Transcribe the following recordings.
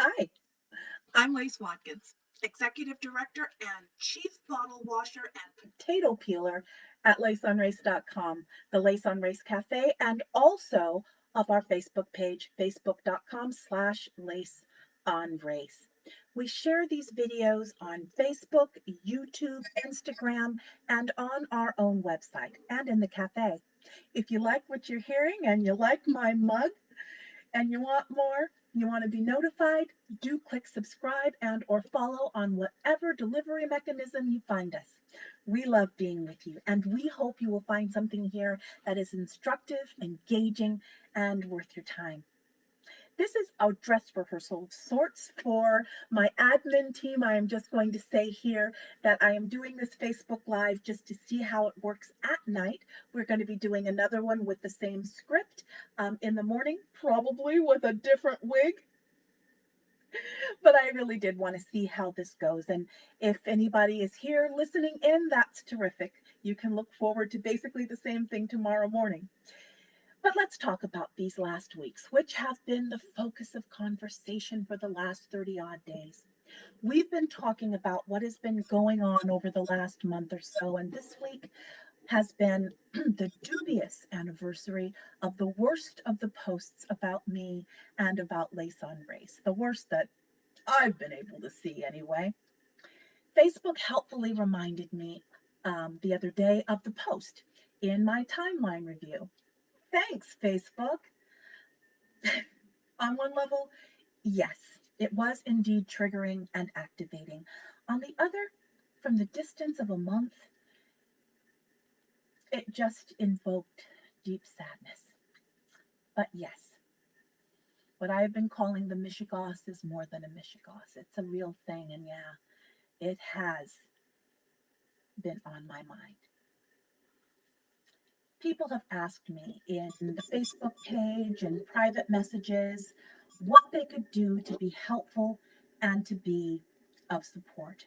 Hi, I'm Lace Watkins, Executive Director and Chief Bottle Washer and Potato Peeler at laceonrace.com, the Lace on Race Cafe, and also of our Facebook page, facebook.com/lace on race. We share these videos on Facebook, YouTube, Instagram, and on our own website and in the cafe. If you like what you're hearing and you like my mug, and you want more, you want to be notified, do click subscribe and or follow on whatever delivery mechanism you find us. We love being with you, and we hope you will find something here that is instructive, engaging, and worth your time. This is a dress rehearsal of sorts for my admin team. I am just going to say here that I am doing this Facebook Live just to see how it works at night. We're going to be doing another one with the same script in the morning, probably with a different wig. But I really did want to see how this goes. And if anybody is here listening in, that's terrific. You can look forward to basically the same thing tomorrow morning. But let's talk about these last weeks, which have been the focus of conversation for the last 30 odd days. We've been talking about what has been going on over the last month or so, and this week has been the dubious anniversary of the worst of the posts about me and about Lace on Race, the worst that I've been able to see anyway. Facebook helpfully reminded me the other day of the post in my timeline review. Thanks, Facebook. On one level, yes, it was indeed triggering and activating. On the other, from the distance of a month, it just invoked deep sadness. But yes, what I have been calling the Michigas is more than a Michigas. It's a real thing, and yeah, it has been on my mind. People have asked me in the Facebook page and private messages what they could do to be helpful and to be of support.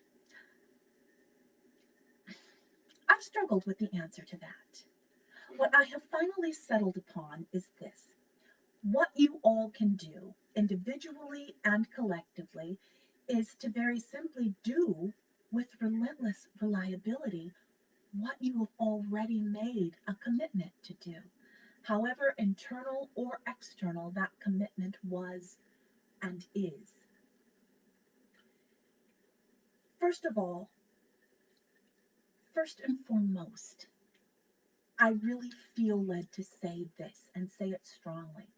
I've struggled with the answer to that. What I have finally settled upon is this: what you all can do, individually and collectively, is to very simply do with relentless reliability what you have already made a commitment to do, however internal or external that commitment was and is. First of all, first and foremost, I really feel led to say this and say it strongly.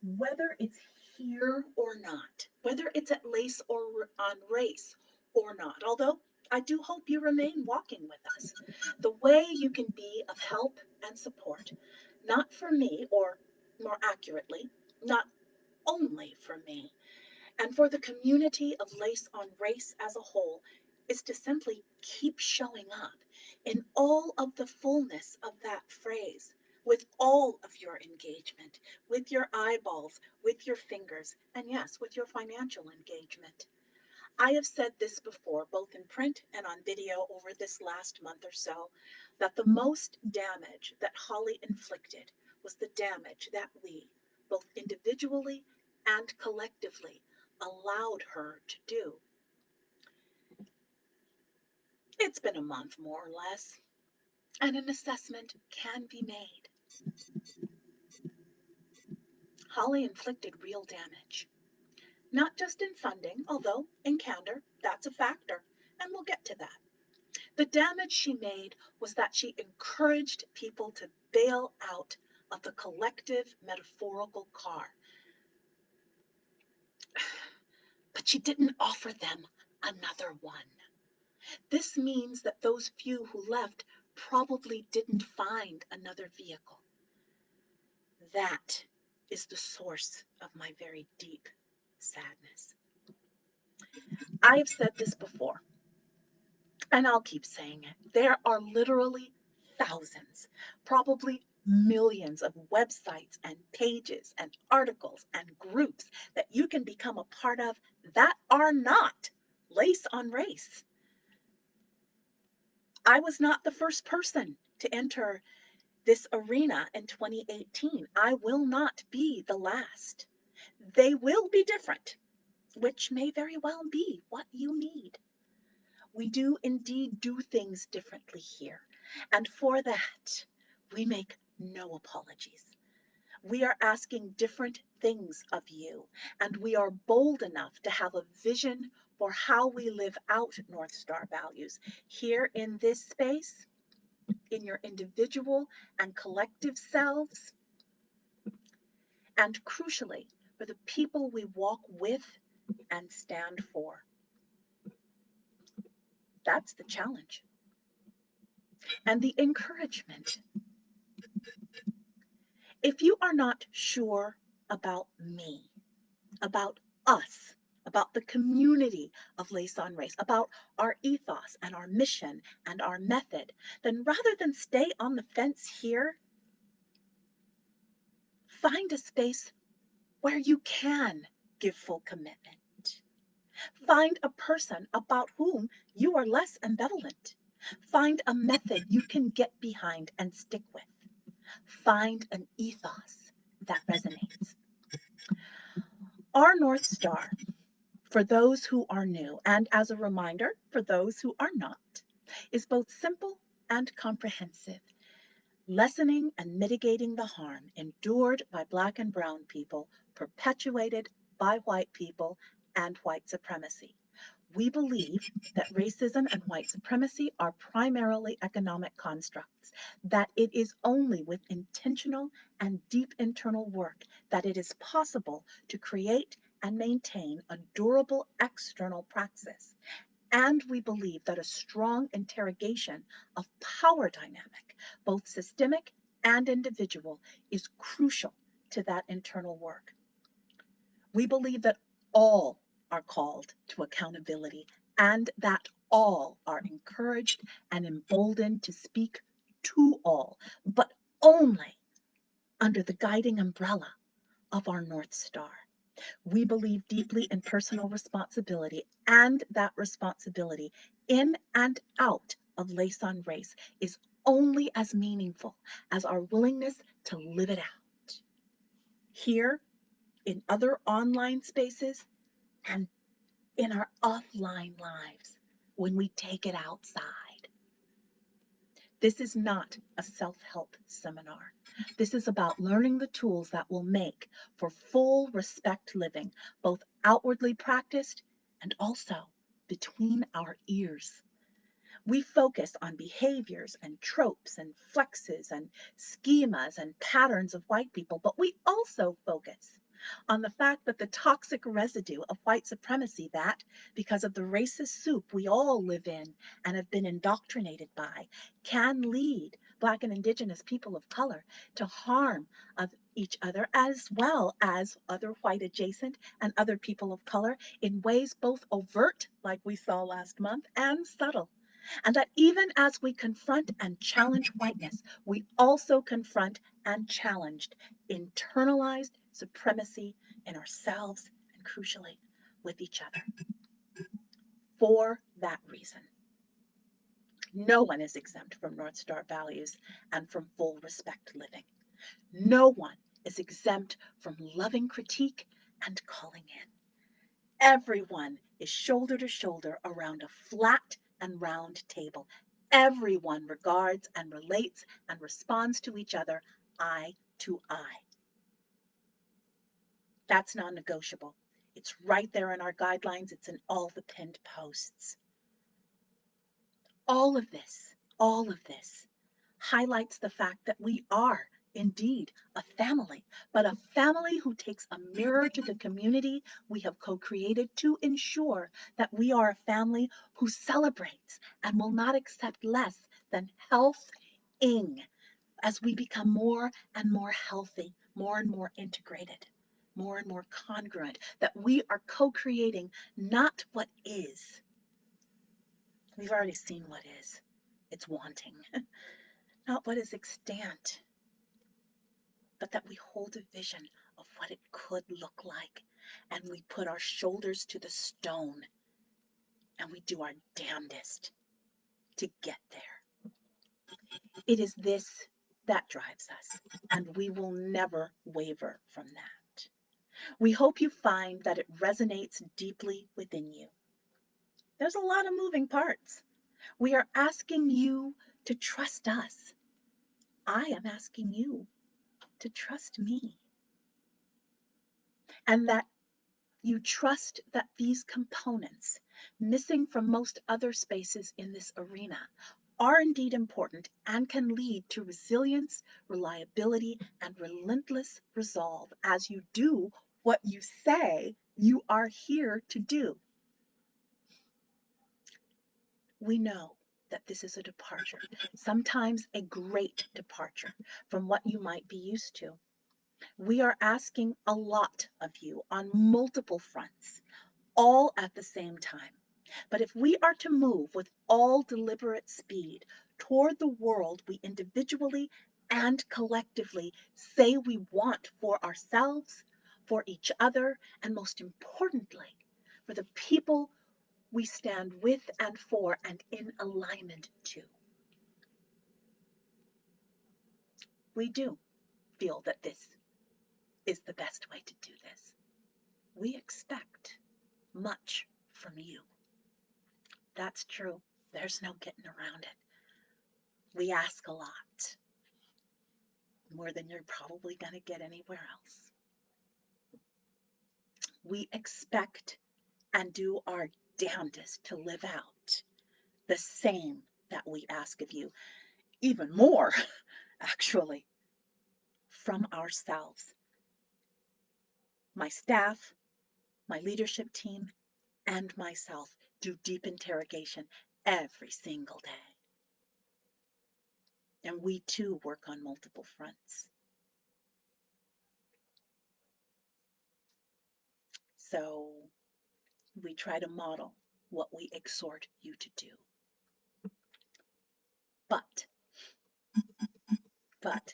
Whether it's here or not, whether it's at Lace or on Race or not, although I do hope you remain walking with us, the way you can be of help and support, not for me, or more accurately, not only for me, and for the community of Lace on Race as a whole, is to simply keep showing up in all of the fullness of that phrase, with all of your engagement, with your eyeballs, with your fingers, and yes, with your financial engagement. I have said this before, both in print and on video over this last month or so, that the most damage that Holly inflicted was the damage that we, both individually and collectively, allowed her to do. It's been a month, more or less, and an assessment can be made. Holly inflicted real damage, not just in funding, although in candor, that's a factor, and we'll get to that. The damage she made was that she encouraged people to bail out of the collective metaphorical car, but she didn't offer them another one. This means that those few who left probably didn't find another vehicle. That is the source of my very deep sadness. I've said this before, and I'll keep saying it. There are literally thousands, probably millions of websites and pages and articles and groups that you can become a part of that are not Lace on Race. I was not the first person to enter this arena in 2018. I will not be the last. They will be different. which may very well be what you need. We do indeed do things differently here, and for that, we make no apologies. We are asking different things of you, and we are bold enough to have a vision for how we live out North Star values here in this space, in your individual and collective selves, and crucially, for the people we walk with and stand for. That's the challenge. And the encouragement. If you are not sure about me, about us, about the community of Lace Race, about our ethos and our mission and our method, then rather than stay on the fence here, find a space where you can give full commitment. Find a person about whom you are less ambivalent. Find a method you can get behind and stick with. Find an ethos that resonates. Our North Star, for those who are new, and as a reminder for those who are not, is both simple and comprehensive, lessening and mitigating the harm endured by Black and Brown people, perpetuated by white people and white supremacy. We believe that racism and white supremacy are primarily economic constructs, that it is only with intentional and deep internal work that it is possible to create and maintain a durable external praxis. And we believe that a strong interrogation of power dynamic, both systemic and individual, is crucial to that internal work. We believe that all are called to accountability and that all are encouraged and emboldened to speak to all, but only under the guiding umbrella of our North Star. We believe deeply in personal responsibility, and that responsibility in and out of Lace on Race is only as meaningful as our willingness to live it out. Here, in other online spaces, and in our offline lives when we take it outside. This is not a self-help seminar. This is about learning the tools that will make for full respect living, both outwardly practiced and also between our ears. We focus on behaviors and tropes and flexes and schemas and patterns of white people, but we also focus on the fact that the toxic residue of white supremacy that, because of the racist soup we all live in and have been indoctrinated by, can lead Black and Indigenous people of color to harm of each other as well as other white adjacent and other people of color in ways both overt, like we saw last month, and subtle. And that even as we confront and challenge whiteness, we also confront and challenge internalized supremacy in ourselves and crucially with each other. For that reason, no one is exempt from North Star values and from full respect living. No one is exempt from loving critique and calling in. Everyone is shoulder to shoulder around a flat and round table. Everyone regards and relates and responds to each other eye to eye. That's non-negotiable. It's right there in our guidelines. It's in all the pinned posts. All of this highlights the fact that we are indeed a family, but a family who takes a mirror to the community we have co-created to ensure that we are a family who celebrates and will not accept less than health-ing as we become more and more healthy, more and more integrated, more and more congruent, that we are co-creating not what is. We've already seen what is. It's wanting. Not what is extant, but that we hold a vision of what it could look like. And we put our shoulders to the stone and we do our damnedest to get there. It is this that drives us, and we will never waver from that. We hope you find that it resonates deeply within you. There's a lot of moving parts. We are asking you to trust us. I am asking you to trust me. And that you trust that these components, missing from most other spaces in this arena, are indeed important and can lead to resilience, reliability, and relentless resolve as you do what you say you are here to do. We know that this is a departure, sometimes a great departure from what you might be used to. We are asking a lot of you on multiple fronts, all at the same time. But if we are to move with all deliberate speed toward the world we individually and collectively say we want for ourselves, for each other, and most importantly, for the people we stand with and for and in alignment to, we do feel that this is the best way to do this. We expect much from you. That's true. There's no getting around it. We ask a lot, more than you're probably going to get anywhere else. We expect and do our damnedest to live out the same that we ask of you, even more, actually, from ourselves. My staff, my leadership team, and myself do deep interrogation every single day. And we too work on multiple fronts. So we try to model what we exhort you to do. But, but,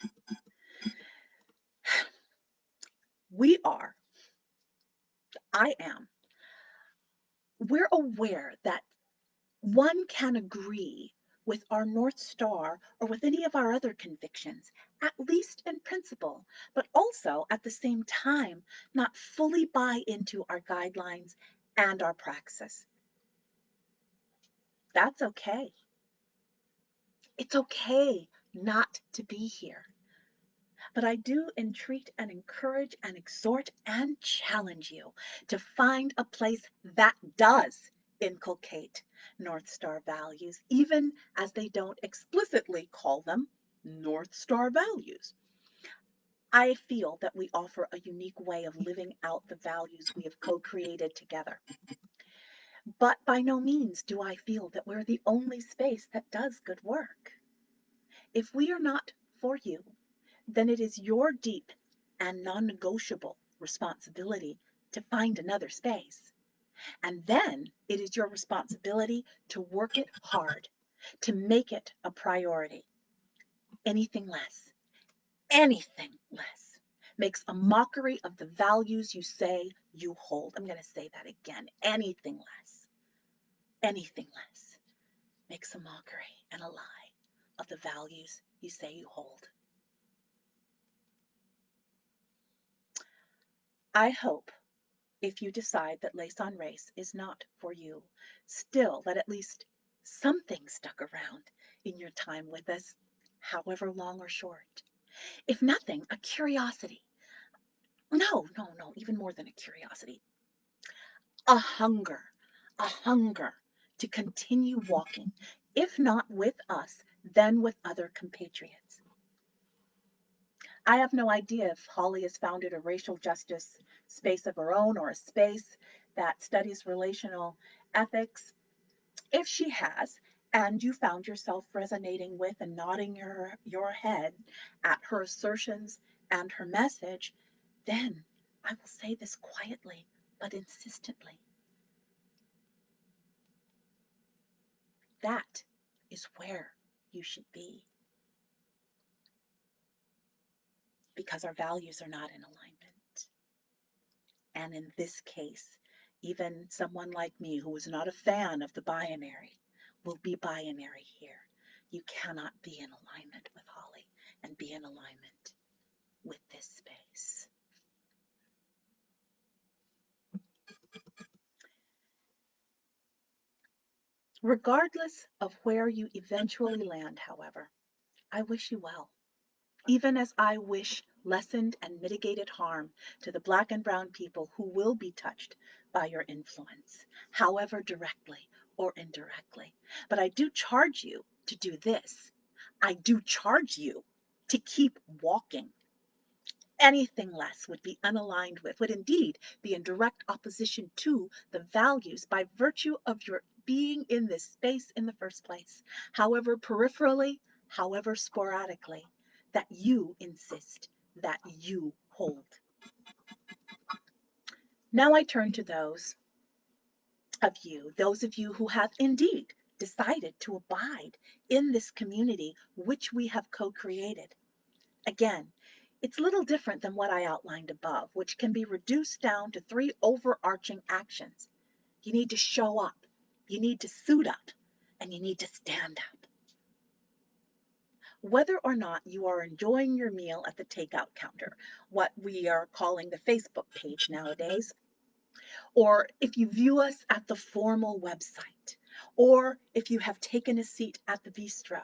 we are, I am, we're aware that one can agree with our North Star or with any of our other convictions, at least in principle, but also at the same time not fully buy into our guidelines and our praxis. That's okay. It's okay not to be here. But I do entreat and encourage and exhort and challenge you to find a place that does inculcate North Star values, even as they don't explicitly call them North Star values. I feel that we offer a unique way of living out the values we have co-created together. But by no means do I feel that we're the only space that does good work. If we are not for you, then it is your deep and non-negotiable responsibility to find another space. And then it is your responsibility to work it hard, to make it a priority. Anything less makes a mockery of the values you say you hold. I'm going to say that again. Anything less makes a mockery and a lie of the values you say you hold. I hope, if you decide that Lace on Race is not for you, still that at least something stuck around in your time with us, however long or short. If nothing, a curiosity. No, even more than a curiosity. A hunger to continue walking, if not with us, then with other compatriots. I have no idea if Holly has founded a racial justice space of her own or a space that studies relational ethics. If she has, and you found yourself resonating with and nodding your head at her assertions and her message, then I will say this quietly but insistently. That is where you should be, because our values are not in alignment. And in this case, even someone like me who is not a fan of the binary will be binary here. You cannot be in alignment with Holly and be in alignment with this space. Regardless of where you eventually land, however, I wish you well, even as I wish lessened and mitigated harm to the Black and Brown people who will be touched by your influence, however directly or indirectly. But I do charge you to do this. I do charge you to keep walking. Anything less would be unaligned with, would indeed be in direct opposition to the values by virtue of your being in this space in the first place, however peripherally, however sporadically, that you insist, that you hold. Now I turn to those of you who have indeed decided to abide in this community which we have co-created. Again, it's a little different than what I outlined above, which can be reduced down to three overarching actions. You need to show up, you need to suit up, and you need to stand up. Whether or not you are enjoying your meal at the takeout counter, what we are calling the Facebook page nowadays, or if you view us at the formal website, or if you have taken a seat at the bistro,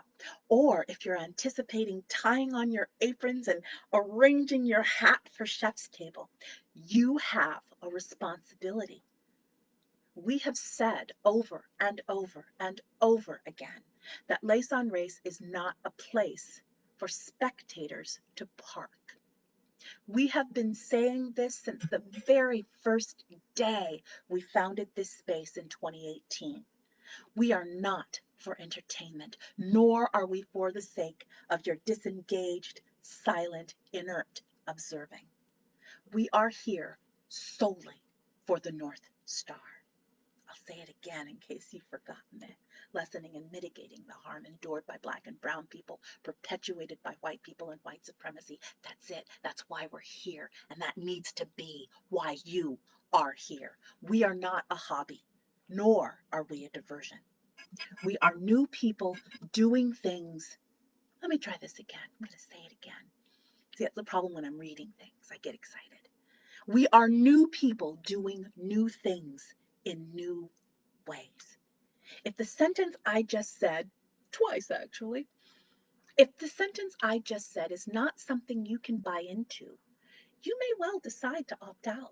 or if you're anticipating tying on your aprons and arranging your hat for chef's table, you have a responsibility. We have said over and over and over again that Laison Race is not a place for spectators to park. We have been saying this since the very first day we founded this space in 2018. We are not for entertainment, nor are we for the sake of your disengaged, silent, inert observing. We are here solely for the North Star. I'll say it again in case you've forgotten it. Lessening and mitigating the harm endured by Black and Brown people, perpetuated by white people and white supremacy. That's it. That's why we're here. And that needs to be why you are here. We are not a hobby, nor are we a diversion. We are new people doing things. Let me try this again. I'm going to say it again. See, that's the problem when I'm reading things. I get excited. We are new people doing new things in new ways. If the sentence I just said, twice actually, if the sentence I just said is not something you can buy into, you may well decide to opt out.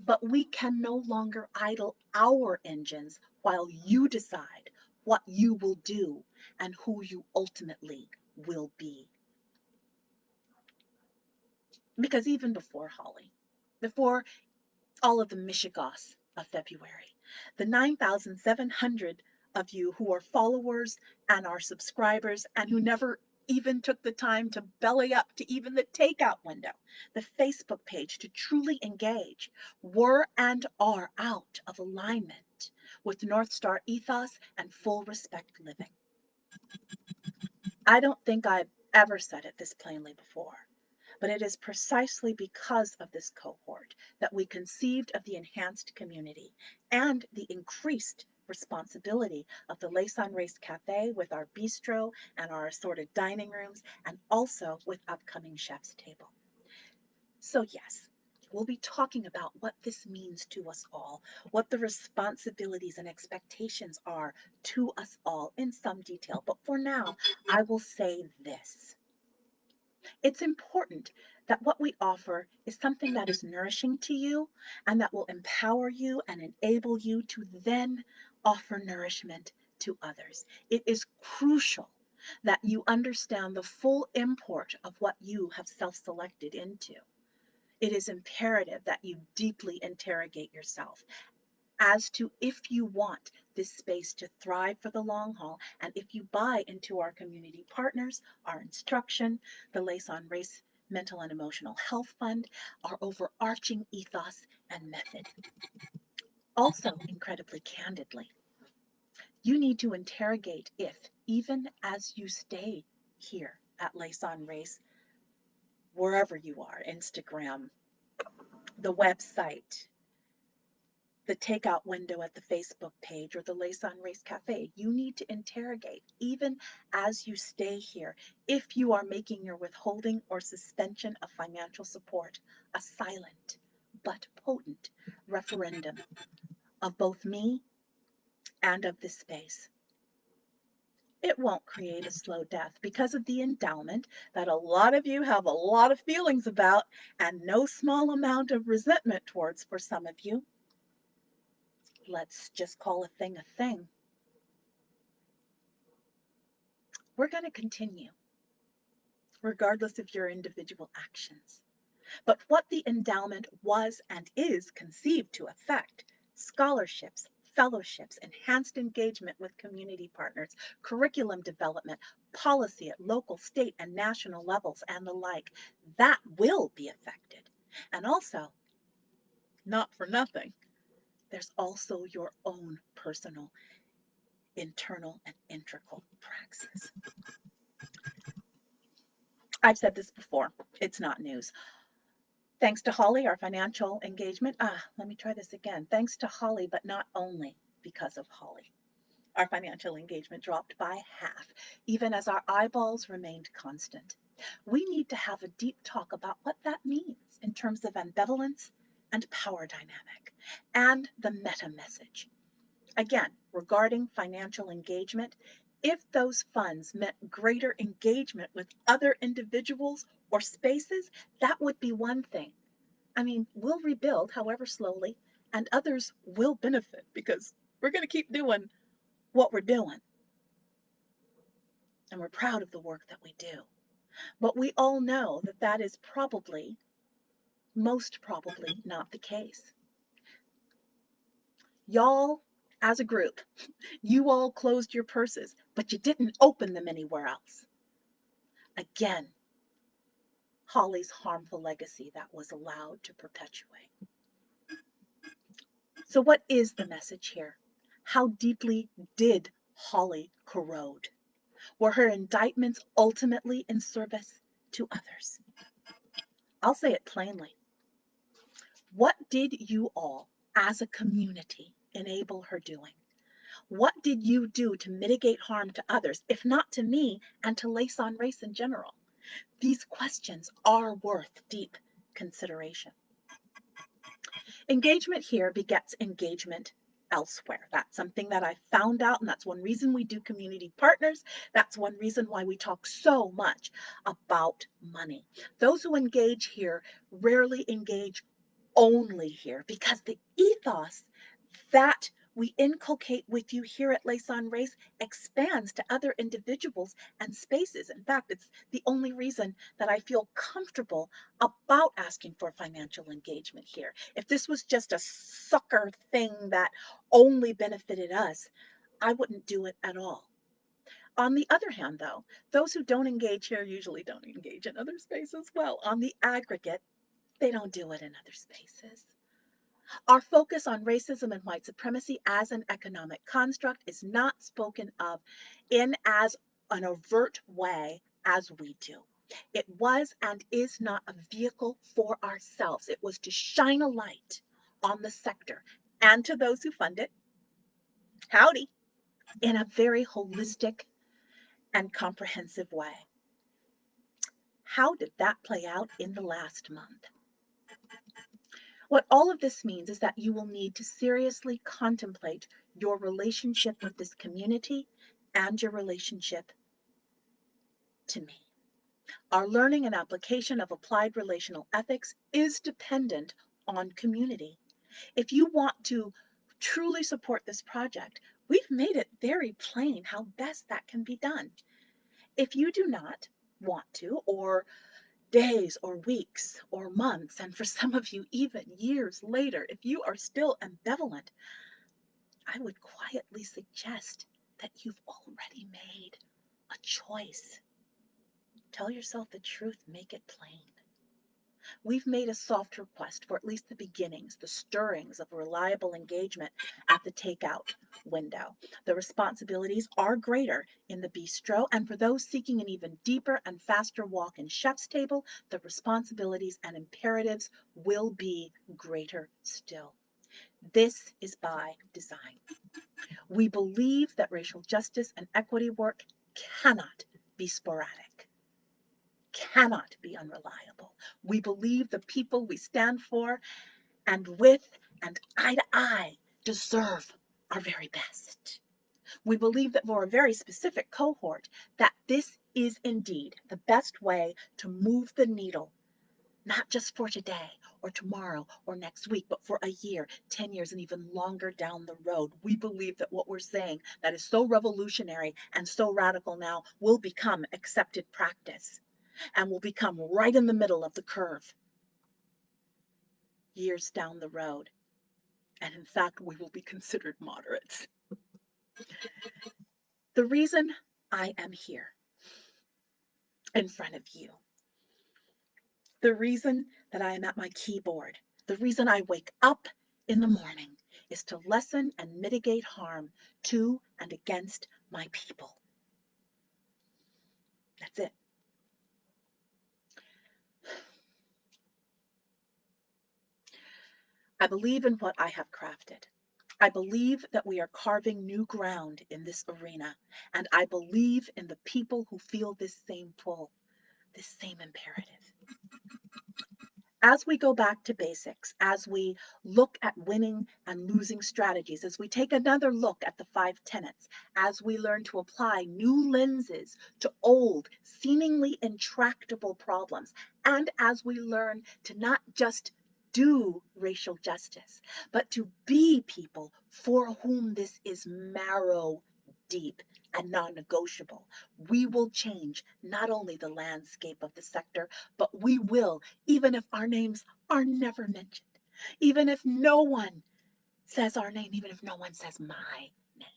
But we can no longer idle our engines while you decide what you will do and who you ultimately will be. Because even before Holly, before all of the Michigas of February, the 9,700 of you who are followers and are subscribers and who never even took the time to belly up to even the takeout window, the Facebook page to truly engage, were and are out of alignment with North Star ethos and full respect living. I don't think I've ever said it this plainly before, but it is precisely because of this cohort that we conceived of the enhanced community and the increased responsibility of the Laison Race Cafe with our bistro and our assorted dining rooms, and also with upcoming Chef's Table. So yes, we'll be talking about what this means to us all, what the responsibilities and expectations are to us all in some detail. But for now, I will say this. It's important that what we offer is something that is nourishing to you and that will empower you and enable you to then offer nourishment to others. It is crucial that you understand the full import of what you have self-selected into. It is imperative that you deeply interrogate yourself as to if you want this space to thrive for the long haul, and if you buy into our community partners, our instruction, the Laison Race Mental and Emotional Health Fund, our overarching ethos and method. Also, incredibly candidly, you need to interrogate if, even as you stay here at Laison Race, wherever you are, Instagram, the website, the takeout window at the Facebook page, or the Laison Race Cafe. You need to interrogate, even as you stay here, if you are making your withholding or suspension of financial support a silent but potent referendum of both me and of this space. It won't create a slow death because of the endowment that a lot of you have a lot of feelings about and no small amount of resentment towards for some of you. Let's just call a thing a thing. We're going to continue, regardless of your individual actions. But what the endowment was and is conceived to affect: scholarships, fellowships, enhanced engagement with community partners, curriculum development, policy at local, state, and national levels, and the like, that will be affected. And also, not for nothing, there's also your own personal, internal, and integral praxis. I've said this before, it's not news. Thanks to Holly, our financial engagement, let me try this again. Thanks to Holly, but not only because of Holly, our financial engagement dropped by half, even as our eyeballs remained constant. We need to have a deep talk about what that means in terms of ambivalence and power dynamic and the meta message. Again, regarding financial engagement, if those funds meant greater engagement with other individuals or spaces, that would be one thing. I mean, we'll rebuild, however slowly, and others will benefit because we're going to keep doing what we're doing. And we're proud of the work that we do. But we all know that that is probably, most probably, not the case. Y'all, as a group, you all closed your purses, but you didn't open them anywhere else. Again, Holly's harmful legacy that was allowed to perpetuate. So what is the message here? How deeply did Holly corrode? Were her indictments ultimately in service to others? I'll say it plainly. What did you all, as a community, enable her doing? What did you do to mitigate harm to others, if not to me and to Lace on Race in general? These questions are worth deep consideration. Engagement here begets engagement elsewhere. That's something that I found out, and that's one reason we do community partners. That's one reason why we talk so much about money. Those who engage here rarely engage only here, because the ethos that we inculcate with you here at Lace on Race expands to other individuals and spaces. In fact, it's the only reason that I feel comfortable about asking for financial engagement here. If this was just a sucker thing that only benefited us, I wouldn't do it at all. On the other hand, though, those who don't engage here usually don't engage in other spaces well. On the aggregate, they don't do it in other spaces. Our focus on racism and white supremacy as an economic construct is not spoken of in as an overt way as we do. It was and is not a vehicle for ourselves. It was to shine a light on the sector and to those who fund it, howdy, in a very holistic and comprehensive way. How did that play out in the last month? What all of this means is that you will need to seriously contemplate your relationship with this community and your relationship to me. Our learning and application of applied relational ethics is dependent on community. If you want to truly support this project, we've made it very plain how best that can be done. If you do not want to, or days or weeks or months, and for some of you, even years later, if you are still ambivalent, I would quietly suggest that you've already made a choice. Tell yourself the truth, make it plain. We've made a soft request for at least the beginnings, the stirrings of reliable engagement at the takeout window. The responsibilities are greater in the bistro, and for those seeking an even deeper and faster walk in chef's table, the responsibilities and imperatives will be greater still. This is by design. We believe that racial justice and equity work cannot be sporadic, cannot be unreliable. We believe the people we stand for and with and eye to eye deserve our very best. We believe that for a very specific cohort, that this is indeed the best way to move the needle, not just for today or tomorrow or next week, but for a year, 10 years, and even longer down the road. We believe that what we're saying that is so revolutionary and so radical now will become accepted practice and will become right in the middle of the curve years down the road. And in fact, we will be considered moderates. The reason I am here in front of you, the reason that I am at my keyboard, the reason I wake up in the morning is to lessen and mitigate harm to and against my people. That's it. I believe in what I have crafted. I believe that we are carving new ground in this arena, and I believe in the people who feel this same pull, this same imperative. As we go back to basics, as we look at winning and losing strategies, as we take another look at the 5 tenets, as we learn to apply new lenses to old, seemingly intractable problems, and as we learn to not just do racial justice, but to be people for whom this is marrow deep and non-negotiable, we will change not only the landscape of the sector, but we will, even if our names are never mentioned, even if no one says our name, even if no one says my name,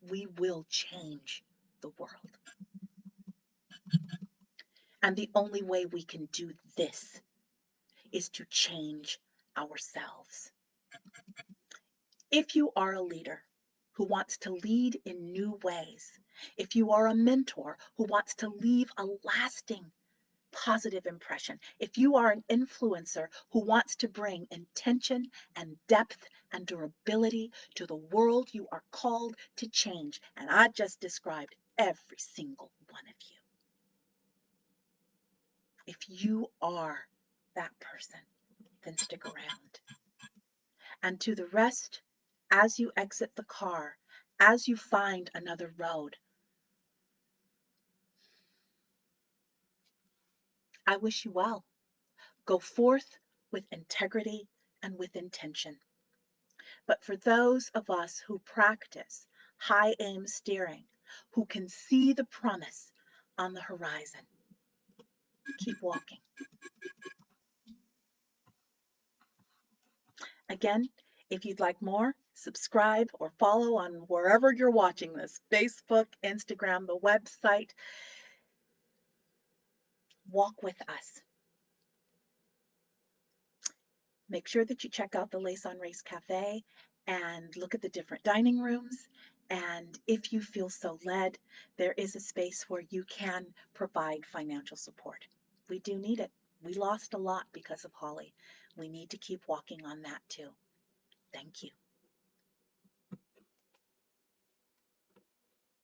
we will change the world. And the only way we can do this is to change ourselves. If you are a leader who wants to lead in new ways, if you are a mentor who wants to leave a lasting positive impression, if you are an influencer who wants to bring intention and depth and durability to the world you are called to change, and I just described every single one of you. If you are that person, then stick around. And to the rest, as you exit the car, as you find another road, I wish you well. Go forth with integrity and with intention. But for those of us who practice high aim steering, who can see the promise on the horizon, keep walking. Again, if you'd like more, subscribe or follow on wherever you're watching this, Facebook, Instagram, the website. Walk with us. Make sure that you check out the Lace on Race Cafe and look at the different dining rooms. And if you feel so led, there is a space where you can provide financial support. We do need it. We lost a lot because of Holly. We need to keep walking on that too. Thank you.